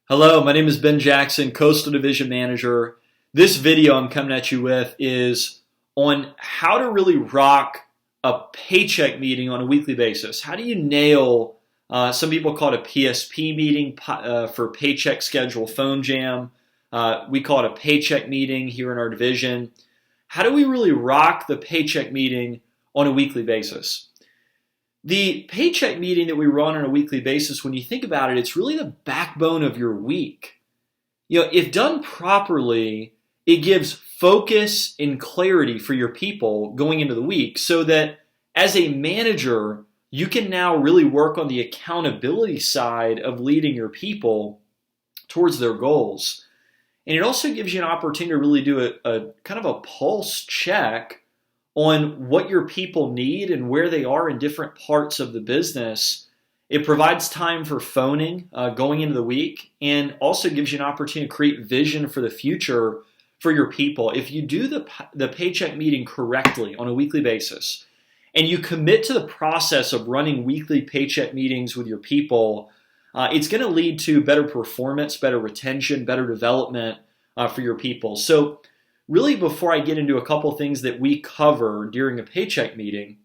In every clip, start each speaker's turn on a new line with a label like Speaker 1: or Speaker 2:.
Speaker 1: Hello, my name is Ben Jackson, Coastal Division Manager. This video I'm coming at you with is on how to really rock a paycheck meeting on a weekly basis. How do you nail, some people call it a PSP meeting for Paycheck Schedule Phone Jam. We call it a paycheck meeting here in our division. How do we really rock the paycheck meeting on a weekly basis? The paycheck meeting that we run on a weekly basis, when you think about it, it's really the backbone of your week. If done properly, it gives focus and clarity for your people going into the week so that as a manager, you can now really work on the accountability side of leading your people towards their goals. And it also gives you an opportunity to really do a kind of a pulse check on what your people need and where they are in different parts of the business. It provides time for phoning going into the week and also gives you an opportunity to create vision for the future for your people. If you do the paycheck meeting correctly on a weekly basis and you commit to the process of running weekly paycheck meetings with your people, it's going to lead to better performance, better retention, better development for your people. So really, before I get into a couple things that we cover during a paycheck meeting,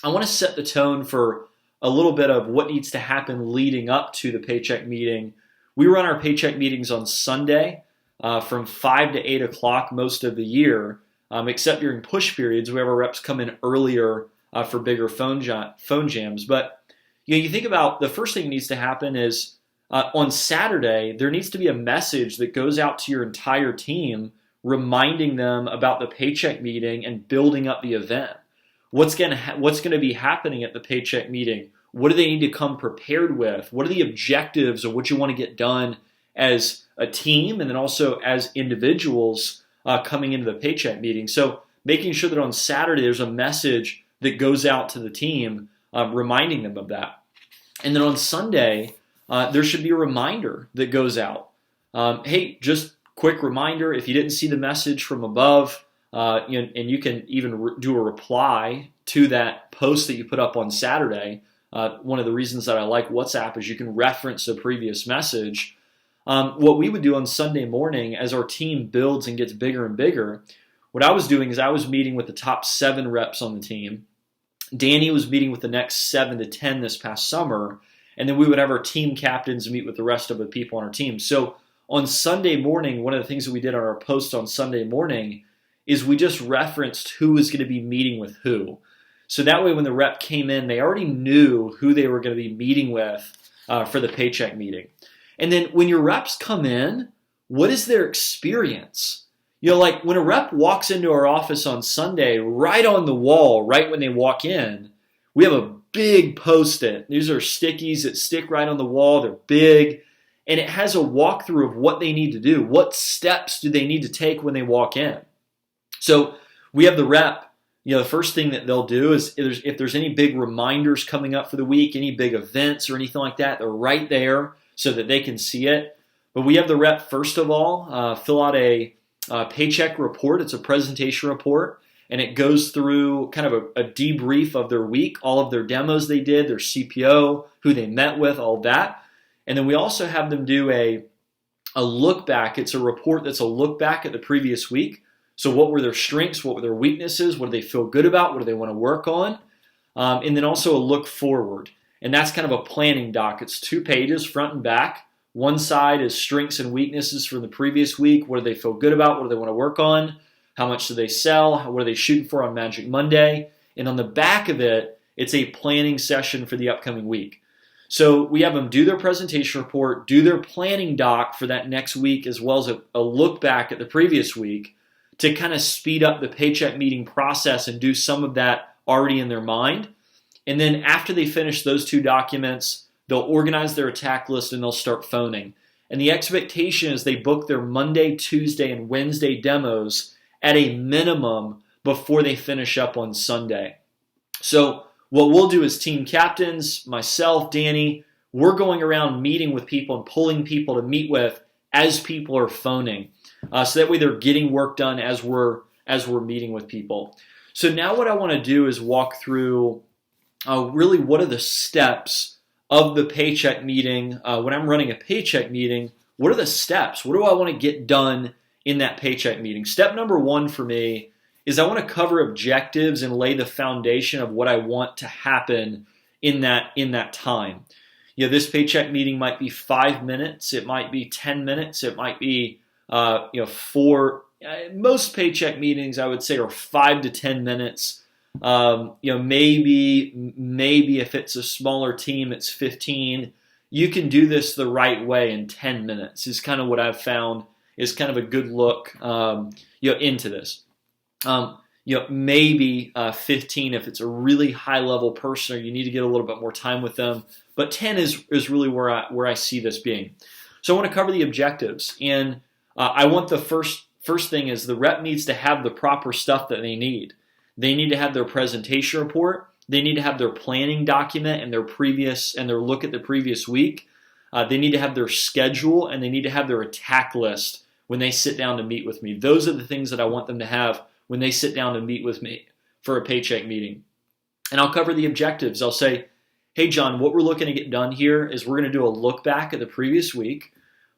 Speaker 1: I want to set the tone for a little bit of what needs to happen leading up to the paycheck meeting. We run our paycheck meetings on Sunday from 5 to 8 o'clock most of the year, except during push periods. We have our reps come in earlier for bigger phone jams. But you think about the first thing that needs to happen is on Saturday, there needs to be a message that goes out to your entire team reminding them about the paycheck meeting and building up the event. What's going to be happening at the paycheck meeting? What do they need to come prepared with? What are the objectives of what you want to get done as a team and then also as individuals coming into the paycheck meeting? So making sure that on Saturday there's a message that goes out to the team reminding them of that. And then on Sunday, there should be a reminder that goes out. Hey, just quick reminder, if you didn't see the message from above, and you can even do a reply to that post that you put up on Saturday. One of the reasons that I like WhatsApp is you can reference the previous message. What we would do on Sunday morning as our team builds and gets bigger and bigger, what I was doing is I was meeting with the top 7 reps on the team. Danny was meeting with the next 7 to 10 this past summer, and then we would have our team captains meet with the rest of the people on our team. So on Sunday morning, one of the things that we did on our post on Sunday morning is we just referenced who was going to be meeting with who. So that way when the rep came in, they already knew who they were going to be meeting with for the paycheck meeting. And then when your reps come in, what is their experience? Like when a rep walks into our office on Sunday, right on the wall, right when they walk in, we have a big Post-it. These are stickies that stick right on the wall. They're big. And it has a walkthrough of what they need to do. What steps do they need to take when they walk in? So we have the rep. The first thing that they'll do is if there's any big reminders coming up for the week, any big events or anything like that, they're right there so that they can see it. But we have the rep, first of all, fill out a paycheck report. It's a presentation report, and it goes through kind of a debrief of their week, all of their demos they did, their CPO, who they met with, all that. And then we also have them do a look back. It's a report that's a look back at the previous week. So what were their strengths? What were their weaknesses? What do they feel good about? What do they want to work on? And then also a look forward. And that's kind of a planning doc. It's 2 pages, front and back. One side is strengths and weaknesses from the previous week. What do they feel good about? What do they want to work on? How much do they sell? What are they shooting for on Magic Monday? And on the back of it, it's a planning session for the upcoming week. So we have them do their presentation report, do their planning doc for that next week, as well as a look back at the previous week to kind of speed up the paycheck meeting process and do some of that already in their mind. And then after they finish those 2 documents, they'll organize their attack list and they'll start phoning. And the expectation is they book their Monday, Tuesday, and Wednesday demos at a minimum before they finish up on Sunday. So what we'll do as team captains, myself, Danny, we're going around meeting with people and pulling people to meet with as people are phoning. So that way they're getting work done as we're meeting with people. So now what I want to do is walk through really what are the steps of the paycheck meeting. When I'm running a paycheck meeting, what are the steps? What do I want to get done in that paycheck meeting? Step number one for me is I want to cover objectives and lay the foundation of what I want to happen in that time. This paycheck meeting might be 5 minutes. It might be 10 minutes. It might be, four. Most paycheck meetings, I would say, are 5 to 10 minutes. Maybe if it's a smaller team, it's 15. You can do this the right way in 10 minutes. Is kind of what I've found is kind of a good look, into this. Maybe 15 if it's a really high level person or you need to get a little bit more time with them. But 10 is really where I see this being. So I want to cover the objectives, and I want the first thing is the rep needs to have the proper stuff that they need. They need to have their presentation report. They need to have their planning document and their look at the previous week. They need to have their schedule, and they need to have their attack list when they sit down to meet with me. Those are the things that I want them to have when they sit down to meet with me for a paycheck meeting. And I'll cover the objectives. I'll say, hey, John, what we're looking to get done here is we're going to do a look back at the previous week.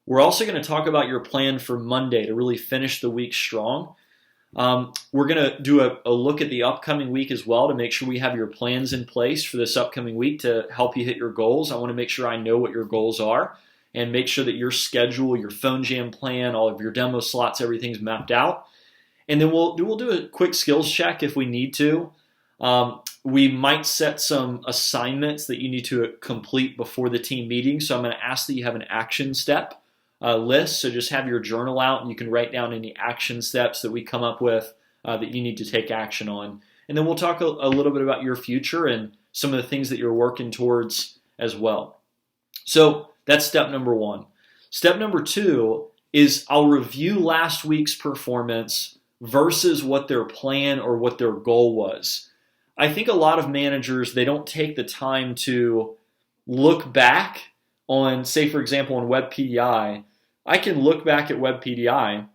Speaker 1: We're also going to talk about your plan for Monday to really finish the week strong. We're going to do a look at the upcoming week as well to make sure we have your plans in place for this upcoming week to help you hit your goals. I want to make sure I know what your goals are and make sure that your schedule, your phone jam plan, all of your demo slots, everything's mapped out. And then we'll do a quick skills check if we need to. We might set some assignments that you need to complete before the team meeting. So I'm going to ask that you have an action step list. So just have your journal out and you can write down any action steps that we come up with that you need to take action on. And then we'll talk a little bit about your future and some of the things that you're working towards as well. So that's step number one. Step number two is I'll review last week's performance versus what their plan or what their goal was. I think a lot of managers, they don't take the time to look back on, say, for example, on WebPDI. I can look back at WebPDI,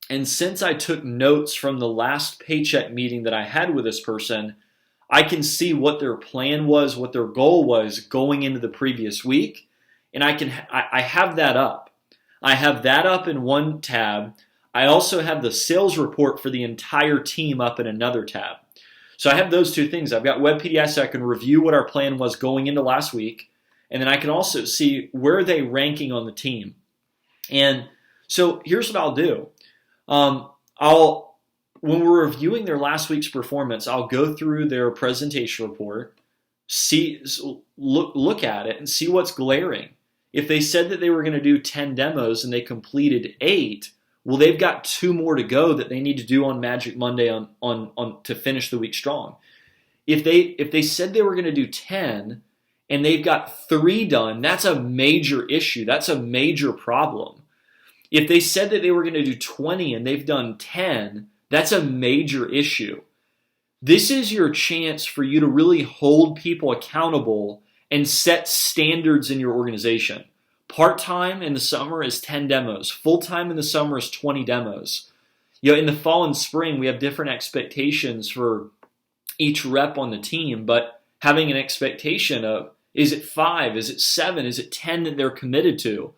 Speaker 1: and since I took notes from the last paycheck meeting that I had with this person, I can see what their plan was, what their goal was going into the previous week, and I have that up. I have that up in one tab. I also have the sales report for the entire team up in another tab. So I have those two things. I've got WebPDI, so I can review what our plan was going into last week, and then I can also see where they ranking on the team. And so here's what I'll do. When we're reviewing their last week's performance, I'll go through their presentation report, look at it, and see what's glaring. If they said that they were going to do 10 demos and they completed 8, well, they've got 2 more to go that they need to do on Magic Monday on to finish the week strong. If they said they were going to do 10 and they've got 3 done, that's a major issue. That's a major problem. If they said that they were going to do 20 and they've done 10, that's a major issue. This is your chance for you to really hold people accountable and set standards in your organization. Part-time in the summer is 10 demos. Full-time in the summer is 20 demos. In the fall and spring, we have different expectations for each rep on the team, but having an expectation of, is it 5, is it 7, is it 10 that they're committed to?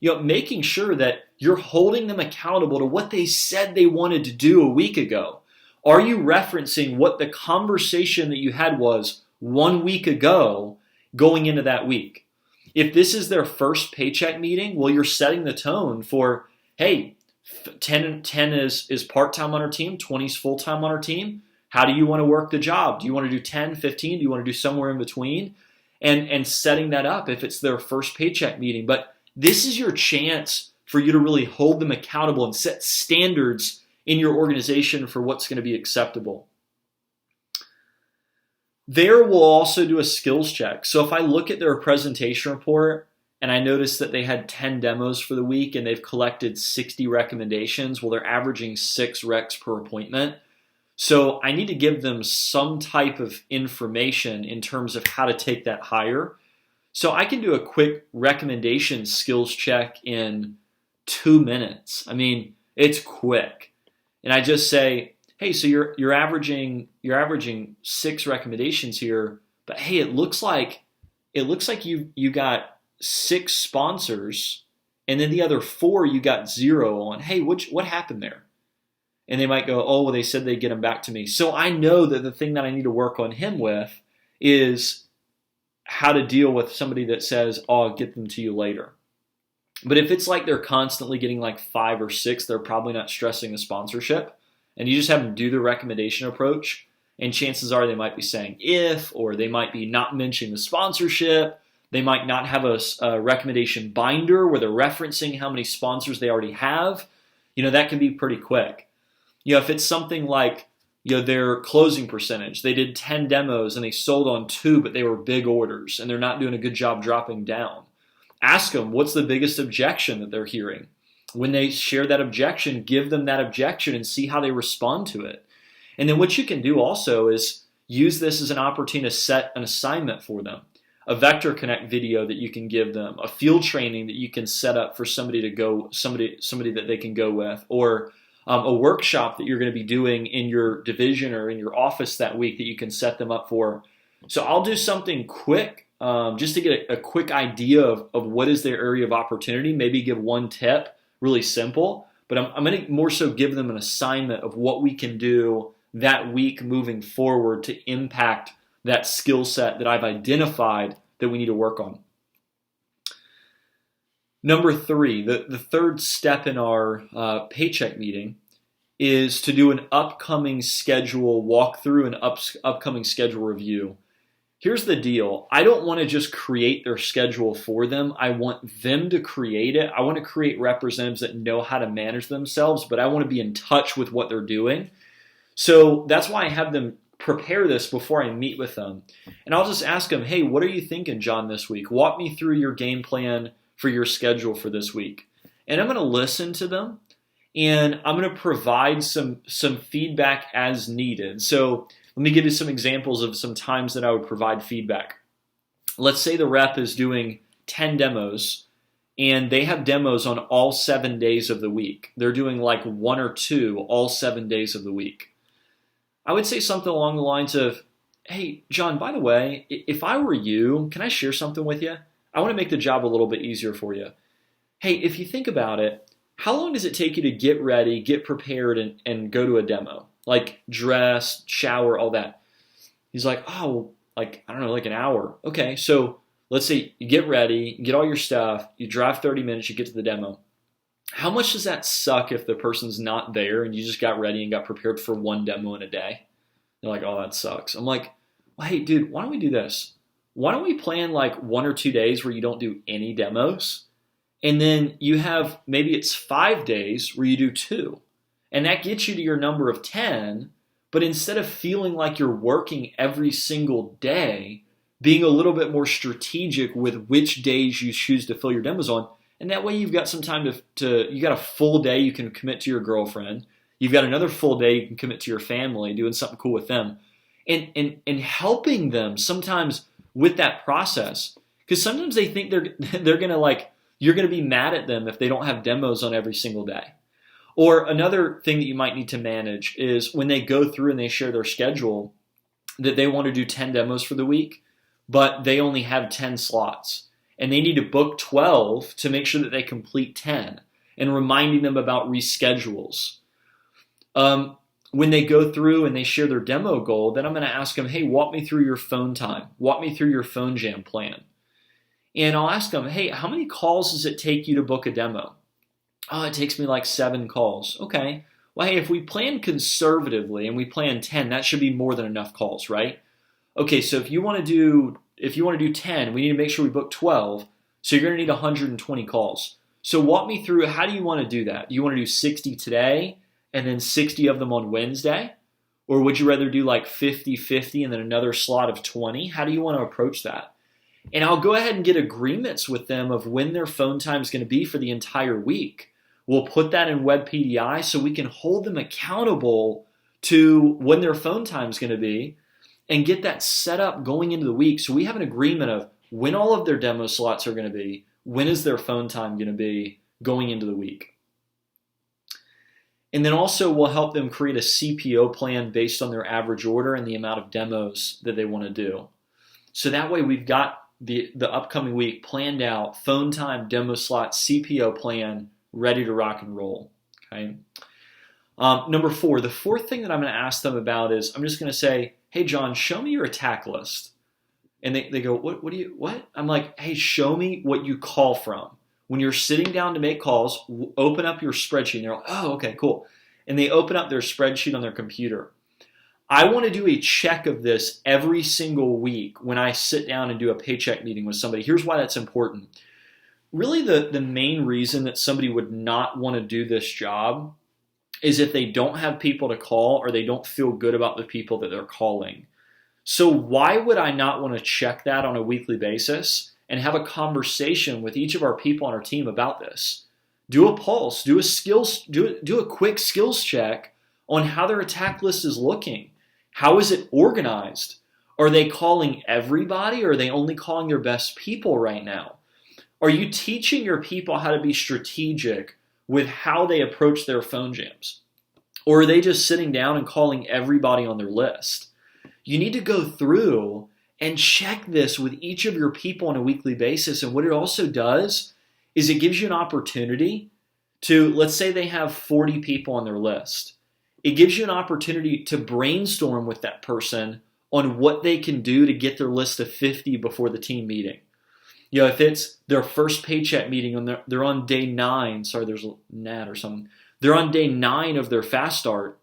Speaker 1: Making sure that you're holding them accountable to what they said they wanted to do a week ago. Are you referencing what the conversation that you had was 1 week ago going into that week? If this is their first paycheck meeting, well, you're setting the tone for, hey, 10 is part-time on our team, 20 is full-time on our team. How do you want to work the job? Do you want to do 10, 15? Do you want to do somewhere in between? And setting that up if it's their first paycheck meeting. But this is your chance for you to really hold them accountable and set standards in your organization for what's going to be acceptable. There we'll also do a skills check. So if I look at their presentation report and I notice that they had 10 demos for the week and they've collected 60 recommendations, well, they're averaging 6 recs per appointment. So I need to give them some type of information in terms of how to take that higher. So I can do a quick recommendation skills check in 2 minutes. I mean, it's quick. And I just say, hey, so you're averaging 6 recommendations here, but hey, it looks like you got 6 sponsors And then the other 4 you got 0 on. Hey, what happened there? And they might go, oh, well, they said they'd get them back to me. So I know that the thing that I need to work on him with is how to deal with somebody that says, oh, I'll get them to you later. But if it's like they're constantly getting like 5 or 6, they're probably not stressing the sponsorship. And you just have them do the recommendation approach. And chances are they might be saying if, or they might be not mentioning the sponsorship. They might not have a recommendation binder where they're referencing how many sponsors they already have. That can be pretty quick. If it's something like, their closing percentage, they did 10 demos and they sold on 2, but they were big orders and they're not doing a good job dropping down. Ask them, what's the biggest objection that they're hearing? When they share that objection, give them that objection and see how they respond to it. And then what you can do also is use this as an opportunity to set an assignment for them. A Vector Connect video that you can give them, a field training that you can set up for somebody that they can go with, or a workshop that you're going to be doing in your division or in your office that week that you can set them up for. So I'll do something quick just to get a quick idea of what is their area of opportunity, maybe give one tip, really simple, but I'm going to more so give them an assignment of what we can do that week moving forward to impact that skill set that I've identified that we need to work on. Number 3, the third step in our paycheck meeting is to do an upcoming schedule walkthrough and upcoming schedule review. Here's the deal. I don't want to just create their schedule for them. I want them to create it. I want to create representatives that know how to manage themselves, but I want to be in touch with what they're doing. So that's why I have them prepare this before I meet with them. And I'll just ask them, hey, what are you thinking, John, this week? Walk me through your game plan for your schedule for this week. And I'm going to listen to them, and I'm going to provide some feedback as needed. So let me give you some examples of some times that I would provide feedback. Let's say the rep is doing 10 demos, and they have demos on all 7 days of the week. They're doing like 1 or 2 all 7 days of the week. I would say something along the lines of, hey, John, by the way, if I were you, can I share something with you? I want to make the job a little bit easier for you. Hey, if you think about it, how long does it take you to get ready, get prepared, and go to a demo? Like dress, shower, all that. He's like, oh, like, I don't know, like an hour. Okay, so let's say you get ready, you get all your stuff, you drive 30 minutes, you get to the demo. How much does that suck if the person's not there and you just got ready and got prepared for one demo in a day? They're like, oh, that sucks. I'm like, well, hey, dude, why don't we do this? Why don't we plan like 1 or 2 days where you don't do any demos? And then you have, maybe it's 5 days where you do 2. And that gets you to your number of 10. But instead of feeling like you're working every single day, being a little bit more strategic with which days you choose to fill your demos on. And that way you've got some time you got a full day you can commit to your girlfriend. You've got another full day you can commit to your family, doing something cool with them. And helping them sometimes with that process. Because sometimes they think they're going to like, you're going to be mad at them if they don't have demos on every single day. Or another thing that you might need to manage is when they go through and they share their schedule, that they want to do 10 demos for the week, but they only have 10 slots. And they need to book 12 to make sure that they complete 10, and reminding them about reschedules. When they go through and they share their demo goal, then I'm going to ask them, hey, walk me through your phone time. Walk me through your phone jam plan. And I'll ask them, hey, how many calls does it take you to book a demo? Oh, it takes me like 7 calls. Okay. Well, hey, if we plan conservatively and we plan 10, that should be more than enough calls, right? Okay, so if you want to do 10, we need to make sure we book 12. So you're going to need 120 calls. So walk me through, how do you want to do that? You want to do 60 today and then 60 of them on Wednesday? Or would you rather do like 50-50 and then another slot of 20? How do you want to approach that? And I'll go ahead and get agreements with them of when their phone time is going to be for the entire week. We'll put that in Web PDI so we can hold them accountable to when their phone time is going to be and get that set up going into the week. So we have an agreement of when all of their demo slots are going to be, when is their phone time going to be going into the week. And then also we'll help them create a CPO plan based on their average order and the amount of demos that they want to do. So that way we've got the upcoming week planned out, phone time, demo slot, CPO plan, ready to rock and roll. Okay. Number 4, the fourth thing that I'm going to ask them about is I'm just going to say, hey, John, show me your attack list. And they go, what? I'm like, hey, show me what you call from. When you're sitting down to make calls, open up your spreadsheet. And they're like, oh, okay, cool. And they open up their spreadsheet on their computer. I want to do a check of this every single week when I sit down and do a paycheck meeting with somebody. Here's why that's important. Really, the main reason that somebody would not want to do this job is if they don't have people to call or they don't feel good about the people that they're calling. So why would I not want to check that on a weekly basis and have a conversation with each of our people on our team about this? Do a pulse, do a quick skills check on how their attack list is looking. How is it organized? Are they calling everybody or are they only calling their best people right now? Are you teaching your people how to be strategic with how they approach their phone jams? Or are they just sitting down and calling everybody on their list? You need to go through and check this with each of your people on a weekly basis. And what it also does is it gives you an opportunity to, let's say they have 40 people on their list. It gives you an opportunity to brainstorm with that person on what they can do to get their list to 50 before the team meeting. You know, if it's their first paycheck meeting and they're on day 9, sorry, there's a gnat or something. They're on day 9 of their fast start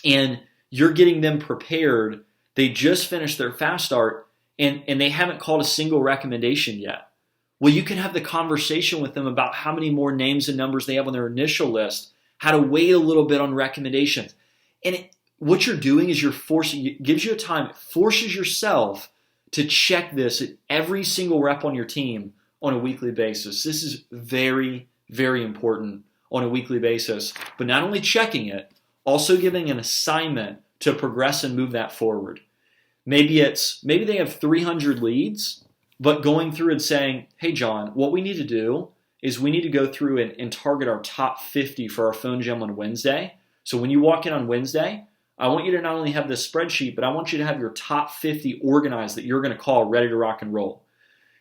Speaker 1: and you're getting them prepared. They just finished their fast start and they haven't called a single recommendation yet. Well, you can have the conversation with them about how many more names and numbers they have on their initial list, how to wait a little bit on recommendations. And what you're doing is it gives you a time, it forces yourself to check this at every single rep on your team on a weekly basis. This is very, very important on a weekly basis. But not only checking it, also giving an assignment to progress and move that forward. Maybe they have 300 leads, but going through and saying, hey, John, what we need to do is we need to go through and target our top 50 for our phone jam on Wednesday. So when you walk in on Wednesday, I want you to not only have this spreadsheet, but I want you to have your top 50 organized that you're going to call ready to rock and roll.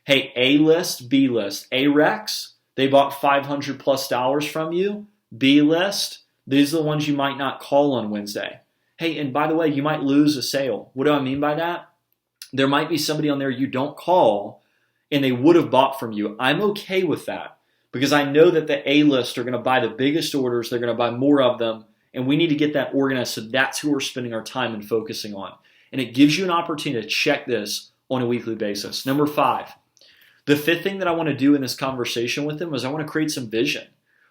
Speaker 1: Hey, A list, B list. A Rex, they bought $500 plus from you. B list, these are the ones you might not call on Wednesday. Hey, and by the way, you might lose a sale. What do I mean by that? There might be somebody on there you don't call and they would have bought from you. I'm okay with that because I know that the A list are going to buy the biggest orders. They're going to buy more of them. And we need to get that organized so that's who we're spending our time and focusing on. And it gives you an opportunity to check this on a weekly basis. Number 5, the 5th thing that I want to do in this conversation with them is I want to create some vision.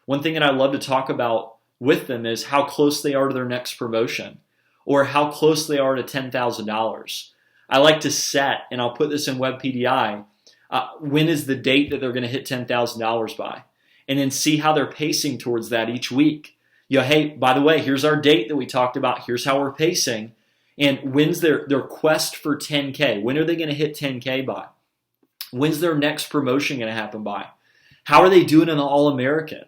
Speaker 1: One thing that I love to talk about with them is how close they are to their next promotion or how close they are to $10,000. I like to set, and I'll put this in Web PDI, when is the date that they're going to hit $10,000 by? And then see how they're pacing towards that each week. You know, hey, by the way, here's our date that we talked about. Here's how we're pacing. And when's their quest for 10K? When are they going to hit 10K by? When's their next promotion going to happen by? How are they doing in the All-American?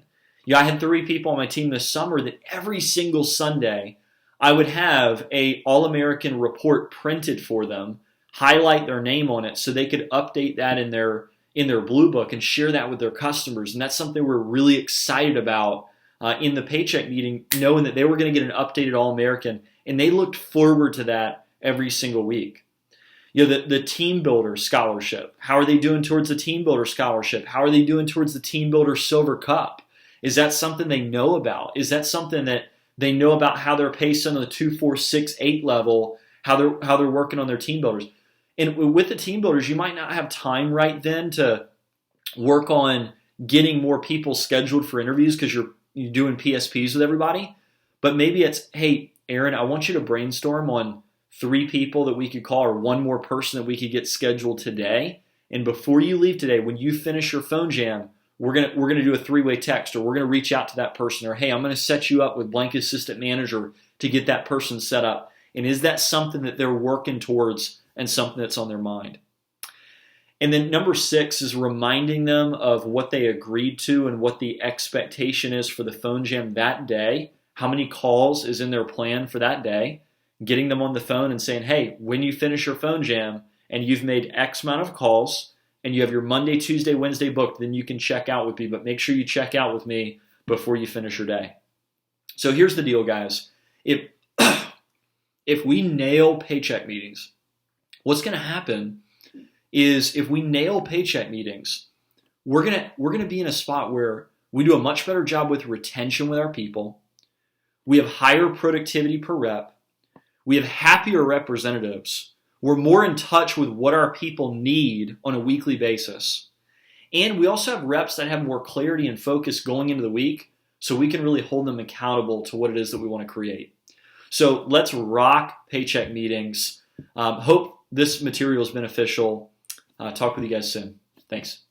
Speaker 1: I had 3 people on my team this summer that every single Sunday I would have a All-American report printed for them, highlight their name on it so they could update that in their Blue Book and share that with their customers. And that's something we're really excited about in the paycheck meeting, knowing that they were going to get an updated All-American, and they looked forward to that every single week. The Team Builder Scholarship. How are they doing towards the Team Builder Scholarship? How are they doing towards the Team Builder Silver Cup? Is that something they know about? Is that something that they know about how they're paced on the 2, 4, 6, 8 level, how they're working on their team builders? And with the team builders, you might not have time right then to work on getting more people scheduled for interviews because you're doing PSPs with everybody. But maybe it's, hey, Aaron, I want you to brainstorm on 3 people that we could call or 1 more person that we could get scheduled today. And before you leave today, when you finish your phone jam, we're gonna do a 3-way text, or we're gonna reach out to that person, or hey, I'm gonna set you up with blank assistant manager to get that person set up. And is that something that they're working towards and something that's on their mind? And then number 6 is reminding them of what they agreed to and what the expectation is for the phone jam that day. How many calls is in their plan for that day? Getting them on the phone and saying, hey, when you finish your phone jam and you've made X amount of calls, and you have your Monday, Tuesday, Wednesday booked, then you can check out with me. But make sure you check out with me before you finish your day. So here's the deal, guys. If we nail paycheck meetings, what's going to happen is if we nail paycheck meetings, we're gonna be in a spot where we do a much better job with retention with our people. We have higher productivity per rep. We have happier representatives. We're more in touch with what our people need on a weekly basis. And we also have reps that have more clarity and focus going into the week, so we can really hold them accountable to what it is that we want to create. So let's rock paycheck meetings. Hope this material is beneficial. Talk with you guys soon. Thanks.